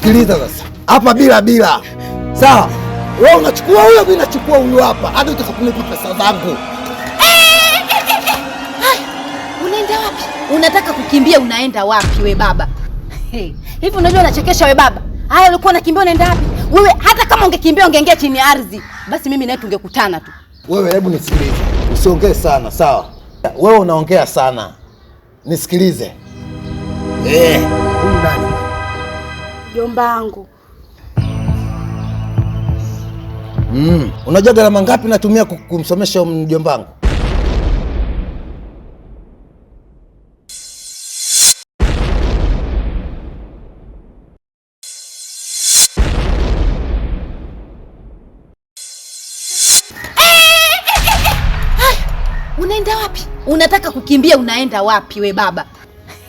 Sikiliza sasa. Hapa bila. Sawa? Wewe unachukua huyo, mimi nachukua huyo hapa. Hadi utakaponipa pesa zangu. Unaenda wapi? Unataka kukimbia, unaenda wapi we baba? Hivi unajua unachekesha we baba? Haya, ulikuwa unakimbia unaenda wapi? Wewe hata kama ungekimbia ungeingia chini ya ardhi, basi mimi naye tungekutana tu. Wewe hebu nisikilize. Usiongee sana, sawa? Wewe unaongea sana. Nisikilize. Huyu nani? Mjomba wangu. Unajua gharama ngapi natumia kumsomesha mjomba wangu? Unaenda wapi? Unataka kukimbia, unaenda wapi we baba?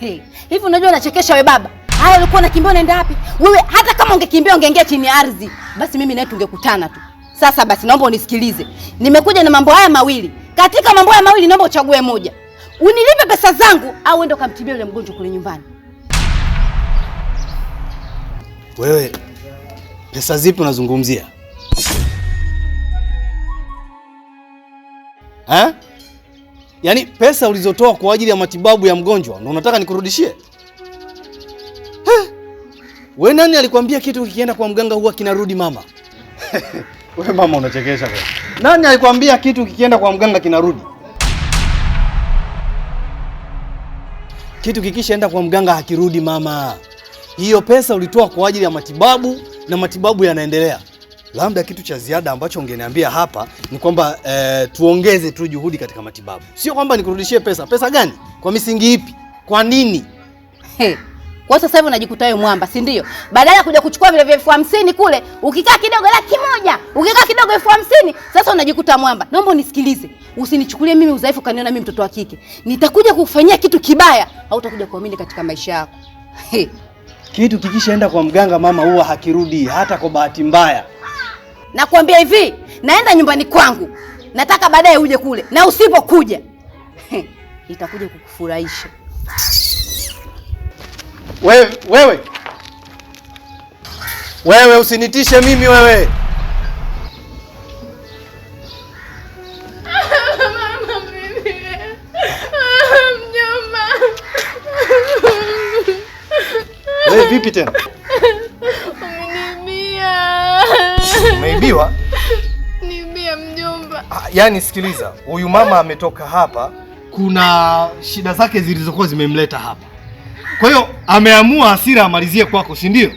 Hivi unajua unachekesha we baba? Haya, ulikuwa unakimbia unaenda wapi? Wewe hata kama ungekimbia ungeingia chini ya ardhi, basi mimi naye tungekutana tu. Sasa basi naomba unisikilize. Nimekuja na mambo haya mawili. Katika mambo haya mawili naomba uchague moja. Unilipe pesa zangu au uende ukamtibia yule mgonjwa kule nyumbani. Wewe pesa zipi unazungumzia? Yaani pesa ulizotoa kwa ajili ya matibabu ya mgonjwa na unataka nikurudishie? Wewe nani alikwambia kitu kikienda kwa mganga huwa kinarudi mama? Wewe mama unachekesha kwa. Nani alikwambia kitu kikienda kwa mganga kinarudi? Kitu kikishaenda kwa mganga hakirudi mama. Hiyo pesa ulitoa kwa ajili ya matibabu na matibabu yanaendelea. Labda kitu cha ziada ambacho ungeniambia hapa ni kwamba tuongeze tu juhudi katika matibabu. Sio kwamba nikurudishie pesa. Pesa gani? Kwa misingi ipi? Kwa nini? Kwa sasa hivi unajikuta wewe mwamba, si ndio? Badala ya kuja kuchukua vile 50,000 kule, ukikaa kidogo 100,000, ukikaa kidogo 50,000, sasa unajikuta mwamba. Naomba unisikilize. Usinichukulie mimi udhaifu kaniona mimi mtoto wa kike. Nitakuja kukufanyia kitu kibaya, hautakuja kuamini katika maisha yako. Kitu kikishaenda kwa mganga mama huwa hakirudi hata kwa bahati mbaya. Nakwambia hivi, naenda nyumbani kwangu. Nataka baadaye uje kule. Na usipokuja, nitakuja kukufurahisha. Wewe usinitishe mimi wewe. Mjomba. Wewe vipi tena? Umeniibia. Umeibiwa? Niibia mjomba. Yaani sikiliza, huyu mama ametoka hapa, kuna shida zake zilizokuwa zimemleta hapa. Kwa hiyo ameamua hasira amalizie kwako, si ndio?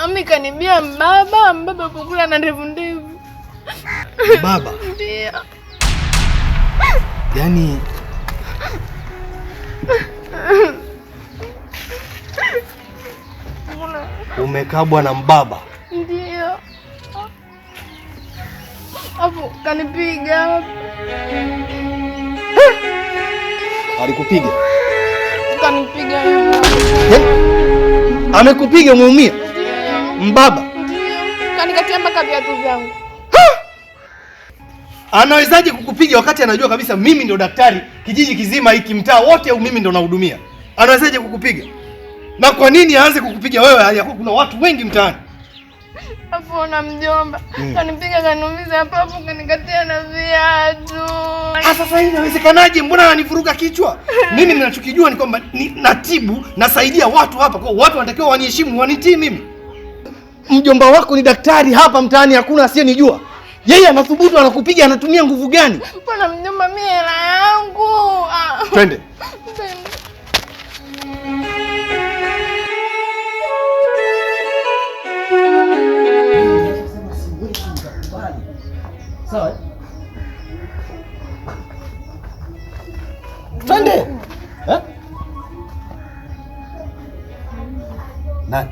Amekanibia mbaba kukula na ndevu. Baba? Ndio. Yaani umekabwa na mbaba? Ndio. Hapo kanipiga. Alikupiga? Kanipiga. Amekupiga umeumia? Mbaba? Ndio. Kanikatia mpaka viatu vyangu. Anawezaje kukupiga wakati anajua kabisa mimi ndio daktari kijiji kizima hiki mtaa wote au mimi ndio nahudumia? Anawezaje kukupiga? Na kwa nini aanze kukupiga wewe hali yako kuna watu wengi mtaani? Hapo na mjomba. Kanipiga kaniumiza hapo kanikatia na viatu. Sasa hii inawezekanaje? Mbona ananivuruga kichwa? Mimi ninachokijua ni kwamba natibu, nasaidia watu hapa. Kwa watu wanatakiwa waniheshimu, wanitii mimi. Mjomba wako ni daktari hapa mtaani, hakuna asiyenijua. Yeye anathubutu anakupiga, anatumia nguvu gani? Bwana mjomba, mimi hela yangu. Twende. Sawa. Twende. Nani?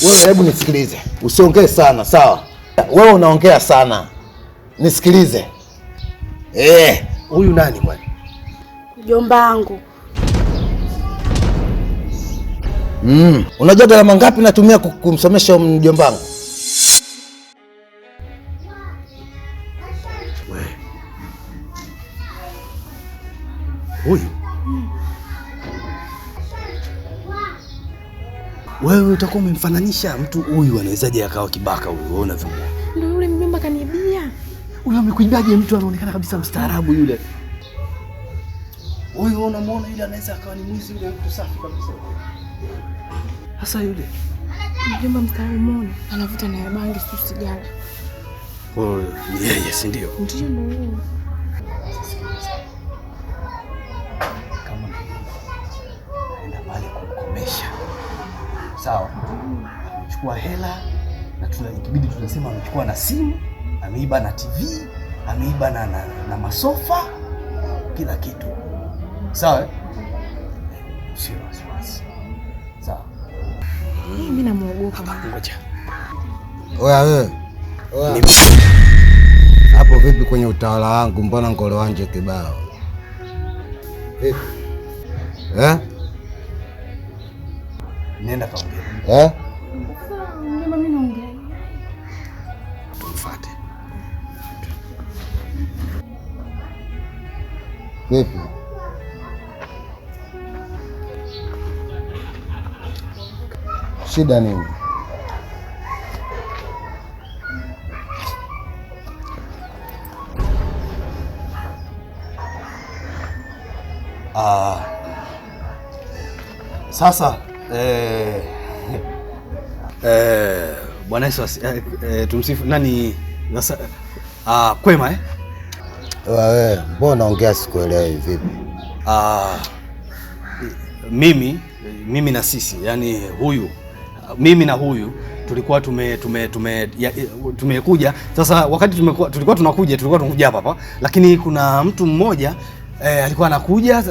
Wewe hebu nisikilize. Usiongee sana, sawa? Wewe unaongea sana. Nisikilize. Huyu nani bwana? Mjomba wangu. Unajua gharama ngapi natumia kumsomesha mjomba wangu? Huyu? Wewe utakuwa umemfananisha mtu huyu, anawezaje akawa kibaka huyu? Unaona vipi? Ndio yule mjomba kanibia. Huyu amekuibaje? Mtu anaonekana kabisa mstaarabu yule. Huyu unamuona yule anaweza akawa ni mwizi yule, mtu safi kabisa. Sasa yule Mjomba mstaarabu muone, anavuta na bangi si sigara. Oh, ni yeye si ndio? Ndio ndio. Kama naenda pale kumkomesha. Sawa. Amechukua hela na ikibidi tunasema amechukua na simu, ameiba na TV, ameiba na masofa, kila kitu. Sawa? Sio wasiwasi. Sawa. Mimi namuogopa. Ngoja. Wewe. Hapo vipi kwenye utawala wangu, mbona ngolo wanje kibao? Vipi? Nenda kaongea. Mjomba mimi naongea. Tumfuate. Vipi? Shida nini? Sasa Bwana Yesu tumsifu nani sasa. Kwema Wewe, mbona ongea sikuelewi vipi? Mimi na sisi, yani huyu mimi na huyu tulikuwa tumekuja. Sasa wakati tulikuwa tunakuja hapa, lakini kuna mtu mmoja alikuwa anakuja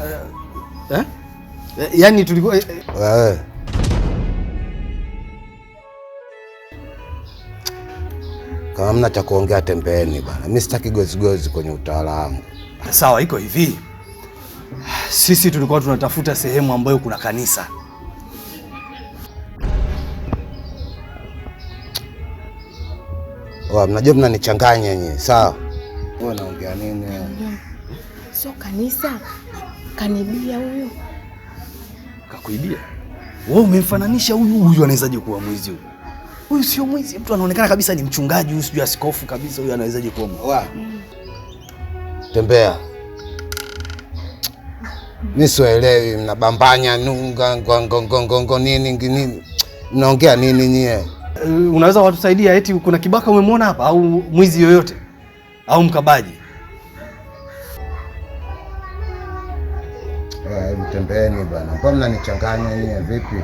yani tulikuwa wewe kama mna cha kuongea tembeeni bana. Mimi sitaki gozigozi kwenye utawala wangu. Sawa, iko hivi. Sisi tulikuwa tunatafuta sehemu ambayo kuna kanisa. Mnajua mnanichanganya nyinyi, sawa? Wewe unaongea nini? Sio kanisa. Kanibia huyo. Kakuibia? Wewe umemfananisha huyu anawezaje kuwa mwizi huyu? Huyu sio mwizi, mtu anaonekana kabisa ni mchungaji, huyu sio askofu kabisa, huyu anawezaje kuwa mwizi? Tembea. Mimi sielewi, mnabambanya nunga ngongo nini. Mnaongea nini nyie? Unaweza watusaidia eti kuna kibaka umemwona hapa au mwizi yoyote au mkabaji? Tembeeni bana. Mbona mnanichanganya nyie vipi?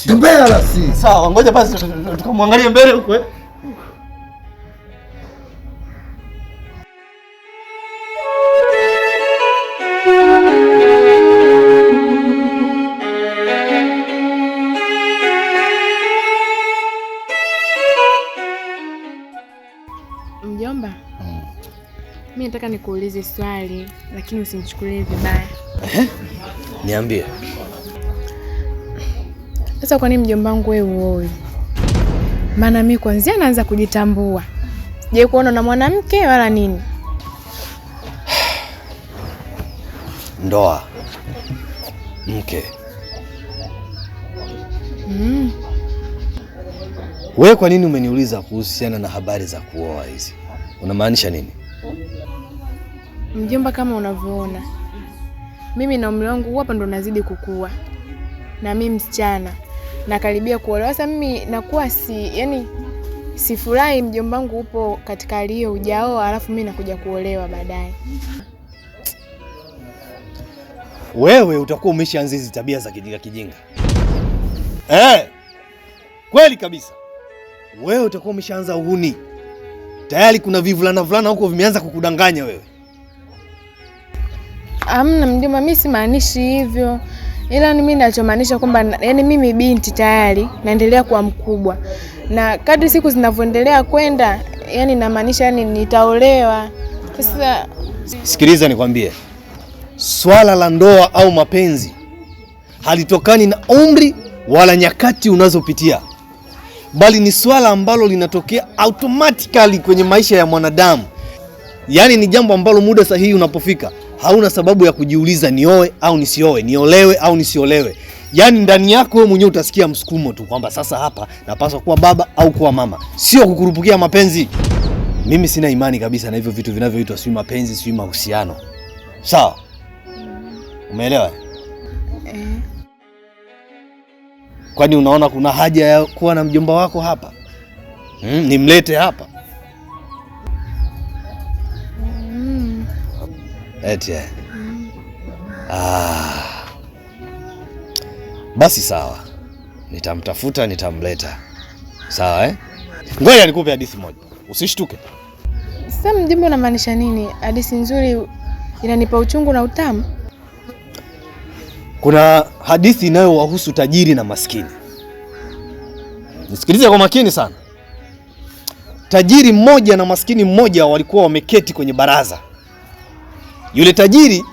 Tembea la si. Sawa, ngoja basi tukamwangalie mbele huko. Mjomba. Mimi nataka nikuulize swali lakini usinichukulie vibaya. Niambie. Sasa kwa nini mjomba wangu wewe uoe? Maana mimi kwanza naanza kujitambua. Je, kuona na mwanamke wala nini? Ndoa. Mke. Wewe kwa nini umeniuliza kuhusiana na habari za kuoa hizi? Unamaanisha nini? Mjomba, kama unavyoona mimi na umri wangu hapa ndo nazidi kukua. Na mimi msichana nakaribia kuolewa. Sasa mimi nakuwa sifurahi mjomba wangu upo katika hali hiyo hujaoa, alafu mimi nakuja kuolewa baadaye. Wewe utakuwa umeshaanza hizi tabia za kijinga. Kweli kabisa. Wewe utakuwa umeshaanza uhuni. Tayari kuna vivulana huko vimeanza kukudanganya wewe. Amna mjomba, mimi simaanishi hivyo. Ila mimi ninachomaanisha kwamba yani mimi binti tayari naendelea kuwa mkubwa. Na kadri siku zinavyoendelea kwenda, yani namaanisha yani nitaolewa. Sasa sikiliza nikwambie. Swala la ndoa au mapenzi halitokani na umri wala nyakati unazopitia, bali ni swala ambalo linatokea automatically kwenye maisha ya mwanadamu. Yaani ni jambo ambalo muda sahihi unapofika hauna sababu ya kujiuliza nioe au nisioe, niolewe au nisiolewe. Yaani ndani yako wewe mwenyewe utasikia msukumo tu kwamba sasa hapa napaswa kuwa baba au kuwa mama, sio kukurupukia mapenzi. Mimi sina imani kabisa na hivyo vitu vinavyoitwa si mapenzi, si mahusiano. Sawa? Umeelewa? Kwani unaona kuna haja ya kuwa na mjomba wako hapa? Nimlete hapa? Eti. Basi sawa. Nitamtafuta, nitamleta. Sawa Ngoja nikupe hadithi moja. Usishtuke. Sasa mjomba unamaanisha nini? Hadithi nzuri inanipa uchungu na utamu? Kuna hadithi inayowahusu tajiri na maskini. Nisikilize kwa makini sana. Tajiri mmoja na maskini mmoja walikuwa wameketi kwenye baraza. Yule tajiri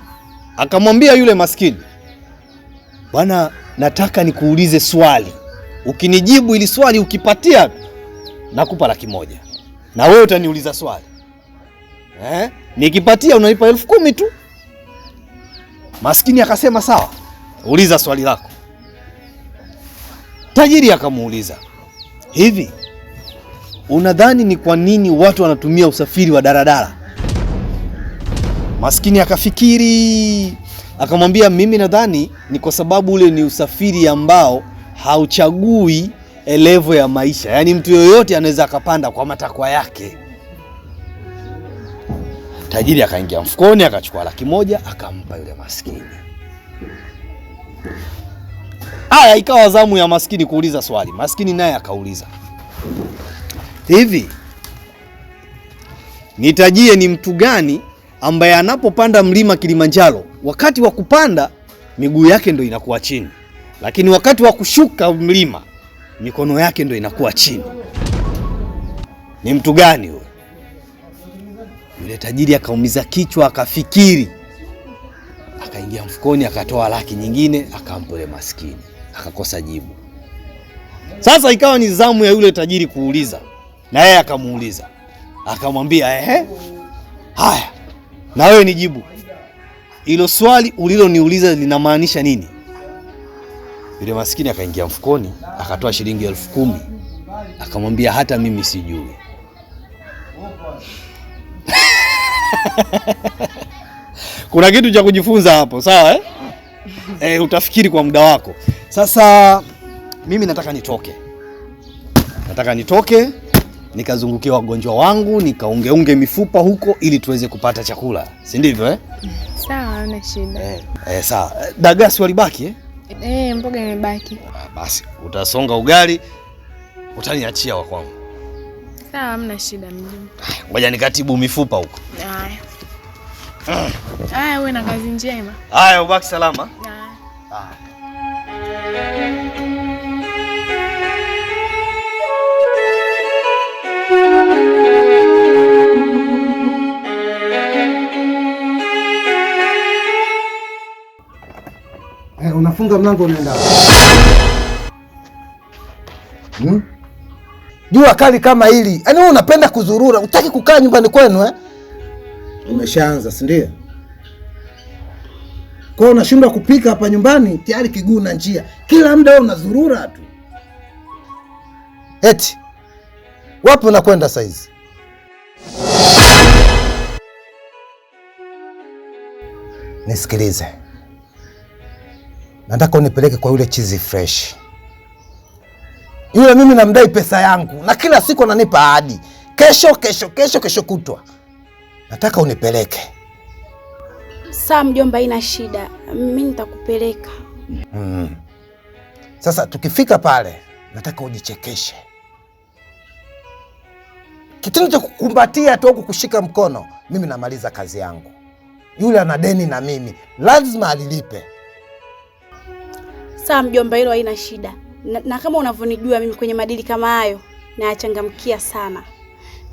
akamwambia yule maskini, "Bwana, nataka nikuulize swali. Ukinijibu ili swali ukipatia nakupa 100,000. Na wewe utaniuliza swali. Nikipatia unanipa 10,000 tu." Maskini akasema sawa, uliza swali lako. Tajiri akamuuliza, "Hivi unadhani ni kwa nini watu wanatumia usafiri wa daladala?" Maskini akafikiri, akamwambia, "Mimi nadhani ni kwa sababu ule ni usafiri ambao hauchagui level ya maisha. Yaani mtu yoyote anaweza akapanda kwa matakwa yake." Tajiri akaingia mfukoni akachukua 100,000 akampa yule maskini. Haya, ikawa zamu ya maskini kuuliza swali. Maskini naye akauliza, "Hivi nitajie ni mtu gani ambaye anapopanda mlima Kilimanjaro wakati wa kupanda miguu yake ndo inakuwa chini, lakini wakati wa kushuka mlima mikono yake ndo inakuwa chini? Ni mtu gani huyo?" Yule tajiri akaumiza kichwa akafikiri. Akaingia mfukoni akatoa 100,000 nyingine akampa yule maskini. Akakosa jibu. Sasa ikawa ni zamu ya yule tajiri kuuliza. Na yeye akamuuliza. Akamwambia, "Haya. Na wewe nijibu. Hilo swali uliloniuliza linamaanisha nini?" Yule maskini akaingia mfukoni akatoa shilingi 10,000. Akamwambia, "Hata mimi sijui." Kuna kitu cha kujifunza hapo, sawa utafikiri kwa muda wako. Sasa mimi nataka nitoke nikazungukia wagonjwa wangu, nikaungeunge mifupa huko ili tuweze kupata chakula, si ndivyo Sawa, hana shida. Sawa. Dagaa si walibaki Mboga imebaki. Basi utasonga ugali utaniachia wa kwangu. Sawa, hamna shida mjomba. Ngoja nikatibu mifupa huko. Haya, wewe na kazi njema. Haya, ubaki salama. Unafunga mlango unaenda. Jua kali kama hili. Yaani wewe unapenda kuzurura, hutaki kukaa nyumbani kwenu Umeshaanza, si ndio? Kwa hiyo unashindwa kupika hapa nyumbani, tayari kiguu na njia. Kila muda wewe unazurura tu. Eti wapi unakwenda saa hizi? Nisikilize. Nataka unipeleke kwa yule chizi fresh. Yule mimi namdai pesa yangu na kila siku ananipa ahadi. Kesho kutwa. Nataka unipeleke. Sawa mjomba, haina shida. Mimi nitakupeleka. Sasa tukifika pale, nataka ujichekeshe. Kitendo cha kukumbatia tu huku kushika mkono, mimi namaliza kazi yangu. Yule ana deni na mimi, lazima alilipe. Sawa mjomba, hilo haina shida. Na kama unavyonijua mimi kwenye madili kama hayo, nayachangamkia sana.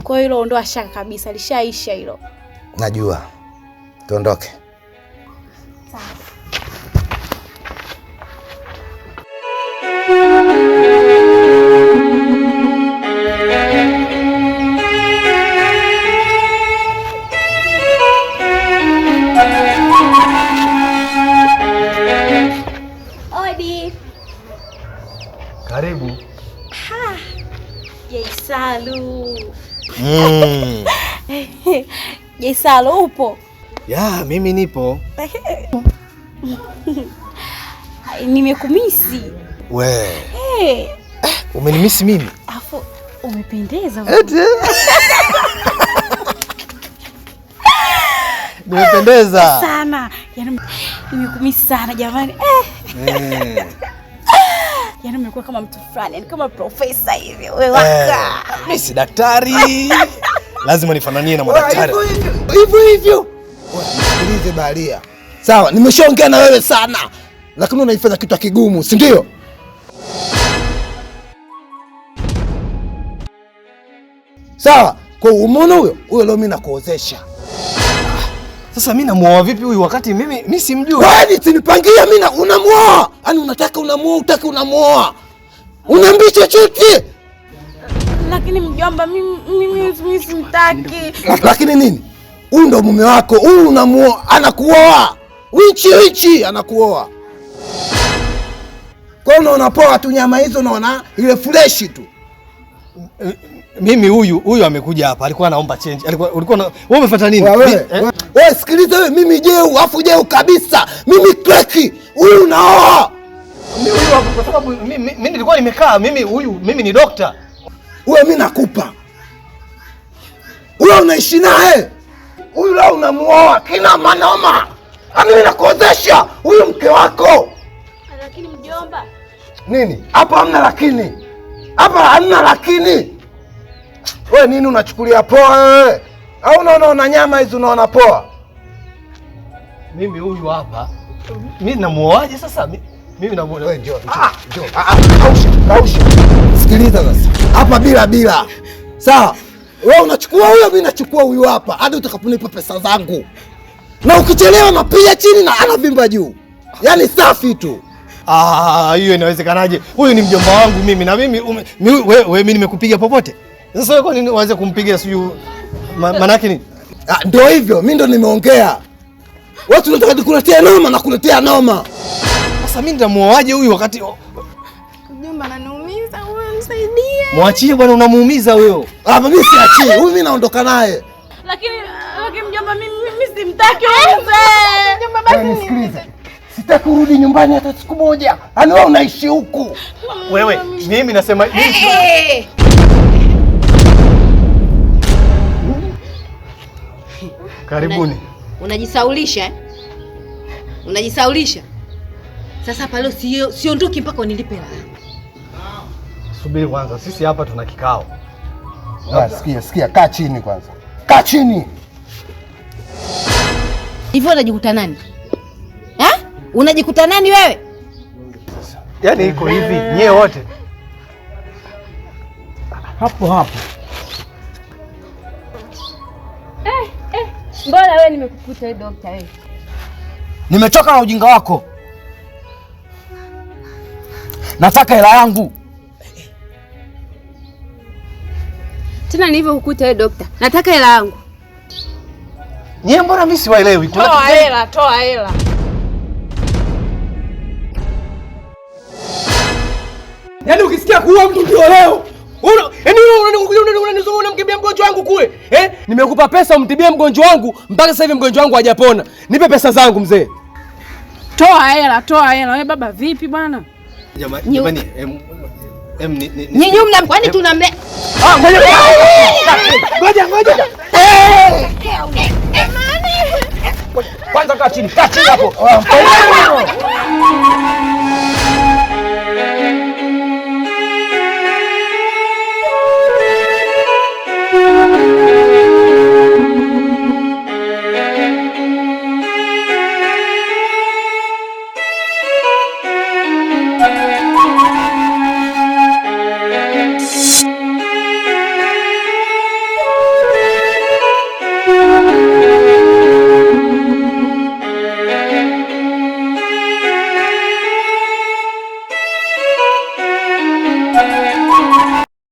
Kwa hiyo hilo ondoa shaka kabisa, lishaisha hilo. Najua. Tuondoke. Sawa. Jaisalu. Jaisalu upo? Ya, mimi nipo. Nimekumisi. We. Umenimisi mimi? Afu umependeza. Nimependeza sana. Yaani nimekumisi sana jamani. Yaani umekuwa kama mtu fulani, yani kama profesa hivi wewe waka. Mimi si daktari. Lazima nifananie na madaktari. Hivyo. Nisikilize Baharia. Sawa, nimeshaongea na wewe sana. Lakini unaifanya kitu kigumu, si ndio? Sawa, kwa umeona huyo leo mimi nakuozesha. Sasa mimi namuoa vipi huyu wakati mimi simjui? Wewe sinipangia mimi unamuoa. Yaani unataka unamuoa, utaki unamuoa. Unaambia chochote. Lakini mjomba mimi simtaki. Lakini nini? Huyu ndo mume wako, huyu unamuoa, anakuoa. Wichi anakuoa. Kwa hiyo unapoa tu nyama hizo, unaona ile fresh tu. Mimi huyu amekuja hapa, alikuwa anaomba change. Ulikuwa wewe umefuata nini? Wewe sikiliza wewe, mimi jeu, afu jeu kabisa. Mimi kreki, huyu unaoa. Mimi huyu hapa kwa sababu mimi nilikuwa nimekaa, mimi ni dokta. Wewe mimi nakupa. Wewe unaishi naye. Huyu leo unamuoa kina manoma. Mimi nakuozesha huyu mke wako. Lakini mjomba. Nini? Hapa hamna lakini. Hapa hamna lakini. Wewe nini unachukulia poa wewe? Au unaona nyama hizo unaona poa? Mimi huyu hapa. Mimi namuoaje sasa? Mimi namuoa. Wewe njoo. Kausha. Sikiliza sasa. Hapa bila. Sawa? Wewe unachukua huyo, mimi nachukua huyu hapa hadi utakaponipa pesa zangu. Na ukichelewa napiga chini na anavimba juu. Yaani safi tu. Hiyo inawezekanaje? Huyu ni mjomba wangu mimi na wewe mimi nimekupiga popote. Sasa wewe kwa nini uanze kumpiga siju maana yake nini? Ndio hivyo, mimi ndo nimeongea. Watu wanataka nikuletea noma na kuletea noma. Sasa mimi nitamuoaje huyu wakati Mjomba ananiumiza, wewe msaidie. Mwachie bwana, unamuumiza huyo. Mimi siachii. Huyu mimi naondoka naye. Lakini mjomba mimi simtaki huyu mzee. Mjomba basi nisikilize. Sitaki kurudi nyumbani hata siku moja. Yaani wewe unaishi huku. Wewe, mimi nasema Karibuni. Unajisaulisha. Unajisaulisha. Sasa hapa leo siondoki mpaka unilipe hela. Subiri kwanza, sisi hapa tuna kikao. Sikia, kaa chini kwanza. Kaa chini. Hivyo unajikuta nani? Unajikuta nani wewe? Yaani iko hivi, nyie wote. Hapo. Mbona wewe nimekukuta wewe dokta wewe? Nimechoka na ujinga wako. Nataka hela yangu. Tena nilivyokukuta wewe dokta. Nataka hela yangu. Nyie mbona mimi siwaelewi? Toa hela. Yaani ukisikia kuua mtu ndio leo. Unamkimbia mgonjwa wangu kule. Nimekupa pesa umtibie mgonjwa wangu, mpaka sasa hivi mgonjwa wangu hajapona. Nipe pesa zangu mzee. Toa hela. Wewe baba vipi bwana? Jamani, Nyinyi kwani tunamle? Ngoja. Kwanza kaa chini hapo.